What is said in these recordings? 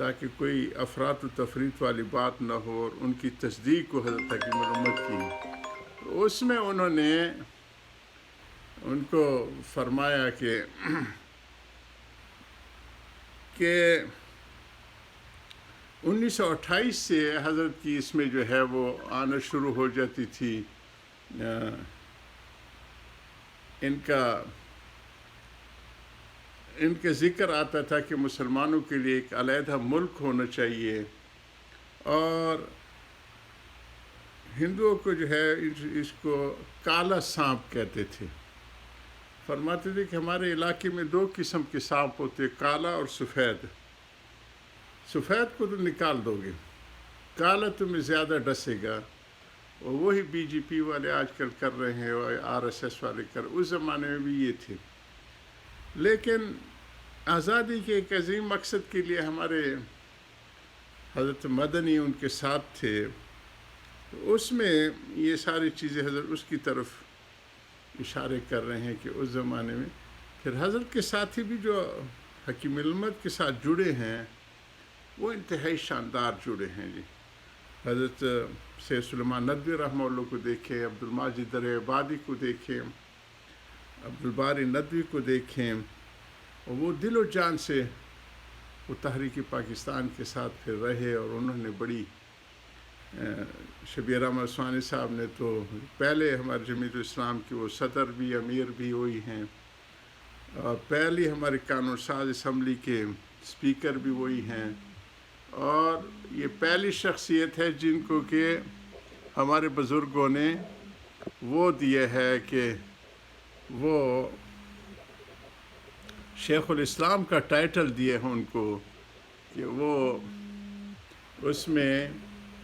تاکہ کوئی افراط و تفریط والی بات نہ ہو، اور ان کی تصدیق کو حضرت حکیم الامت کی۔ اس میں انہوں نے ان کو فرمایا کہ 1928 سے حضرت کی اس میں جو ہے وہ آنا شروع ہو جاتی تھی، ان کا ذکر آتا تھا کہ مسلمانوں کے لیے ایک علیحدہ ملک ہونا چاہیے، اور ہندوؤں کو جو ہے اس کو کالا سانپ کہتے تھے۔ فرماتے تھے کہ ہمارے علاقے میں 2 قسم کے سانپ ہوتے، کالا اور سفید۔ سفید کو تو نکال دو گے، کالا تمہیں زیادہ ڈسے گا، اور وہی بی جے پی والے آج کل کر رہے ہیں، اور RSS والے اس زمانے میں بھی یہ تھے۔ لیکن آزادی کے ایک عظیم مقصد کے لیے ہمارے حضرت مدنی ان کے ساتھ تھے، اس میں یہ ساری چیزیں حضرت اس کی طرف اشارے کر رہے ہیں کہ اس زمانے میں پھر حضرت کے ساتھی بھی جو حکیم الامت کے ساتھ جڑے ہیں وہ انتہائی شاندار جڑے ہیں جی۔ حضرت سید سلیمان ندوی رحمہ اللہ کو دیکھیں، عبدالماجد درِ عبادی کو دیکھیں، عبدالباری ندوی کو دیکھیں، اور وہ دل و جان سے وہ تحریک پاکستان کے ساتھ پھر رہے، اور انہوں نے بڑی شبیر احمد عثمانی صاحب نے تو پہلے ہمارے جمعیت الاسلام کی وہ صدر بھی امیر بھی وہی ہیں، اور پہلی ہمارے قانون ساز اسمبلی کے اسپیکر بھی وہی ہیں، اور یہ پہلی شخصیت ہے جن کو کہ ہمارے بزرگوں نے وہ دیا ہے کہ وہ شیخ الاسلام کا ٹائٹل دیے ہیں ان کو، کہ وہ اس میں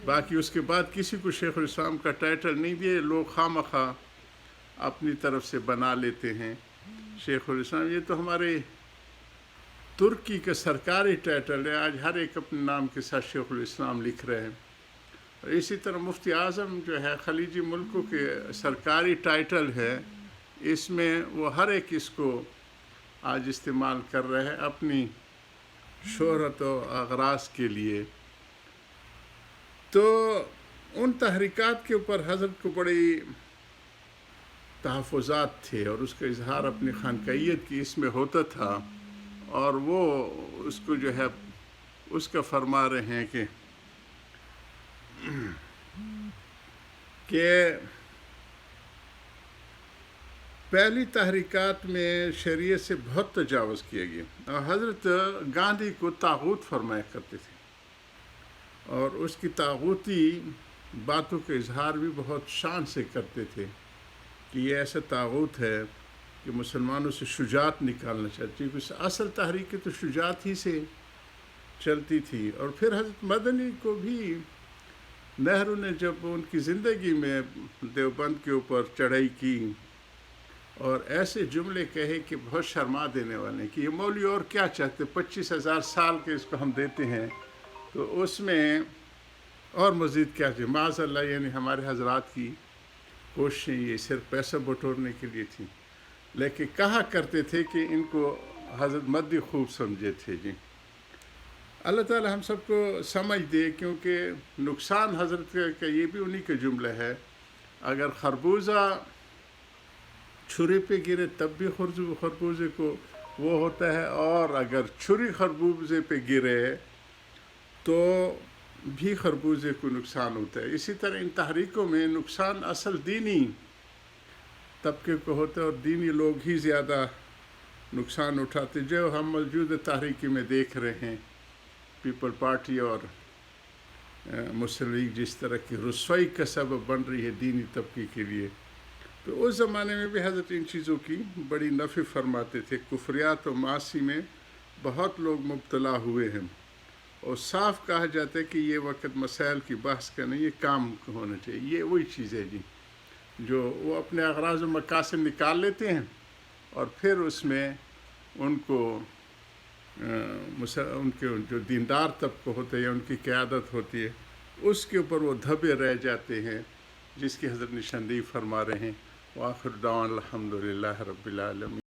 باقی اس کے بعد کسی کو شیخ الاسلام کا ٹائٹل نہیں دیے، لوگ خواہ اپنی طرف سے بنا لیتے ہیں شیخ الاسلام۔ یہ تو ہمارے ترکی کا سرکاری ٹائٹل ہے، آج ہر ایک اپنے نام کے ساتھ شیخ الاسلام لکھ رہے ہیں، اور اسی طرح مفتی اعظم جو ہے خلیجی ملکوں کے سرکاری ٹائٹل ہے، اس میں وہ ہر ایک اس کو آج استعمال کر رہے ہیں اپنی شہرت و اغراض کے لیے۔ تو ان تحریکات کے اوپر حضرت کو بڑی تحفظات تھے، اور اس کا اظہار اپنی خانقاہیت کی اس میں ہوتا تھا، اور وہ اس کو جو ہے اس کا فرما رہے ہیں کہ پہلی تحریکات میں شریعت سے بہت تجاوز کیا گیا، اور حضرت گاندھی کو طاغوت فرمایا کرتے تھے، اور اس کی طاغوتی باتوں کا اظہار بھی بہت شان سے کرتے تھے کہ یہ ایسا طاغوت ہے کہ مسلمانوں سے شجاعت نکالنا چاہتی ہے، کیونکہ اصل تحریکیں تو شجاعت ہی سے چلتی تھی۔ اور پھر حضرت مدنی کو بھی نہرو نے جب ان کی زندگی میں دیوبند کے اوپر چڑھائی کی اور ایسے جملے کہے کہ بہت شرما دینے والے کہ یہ مولوی اور کیا چاہتے، 25,000 سال کے اس کو ہم دیتے ہیں، تو اس میں اور مزید کیا چاہیے، معاذ اللہ، یعنی ہمارے حضرات کی کوششیں یہ صرف پیسہ بٹورنے کے لیے تھیں، لیکن کہا کرتے تھے کہ ان کو حضرت مدی خوب سمجھے تھے جی۔ اللہ تعالی ہم سب کو سمجھ دے، کیونکہ نقصان حضرت کا یہ بھی انہی کا جملہ ہے، اگر خربوزہ چھری پہ گرے تب بھی خربوزے کو وہ ہوتا ہے، اور اگر چھری خربوزے پہ گرے تو بھی خربوزے کو نقصان ہوتا ہے۔ اسی طرح ان تحریکوں میں نقصان اصل دینی طبقے کو ہوتا ہے، اور دینی لوگ ہی زیادہ نقصان اٹھاتے، جو ہم موجود تحریکی میں دیکھ رہے ہیں، پیپل پارٹی اور مسلم لیگ جس طرح کی رسوائی کا سبب بن رہی ہے دینی طبقے کے لیے۔ تو اس زمانے میں بھی حضرت ان چیزوں کی بڑی نفی فرماتے تھے، کفریات و معاصی میں بہت لوگ مبتلا ہوئے ہیں، اور صاف کہا جاتا ہے کہ یہ وقت مسائل کی بحث کا نہیں، یہ کام ہونا چاہیے۔ یہ وہی چیز ہے جی جو وہ اپنے اغراض و مقاصد نکال لیتے ہیں، اور پھر اس میں ان کو ان کے جو دیندار طبقہ ہوتا ہے یا ان کی قیادت ہوتی ہے اس کے اوپر وہ دھبے رہ جاتے ہیں، جس کی حضرت نشاندہی فرما رہے ہیں۔ وآخر دعوانا الحمدللہ رب العالمین۔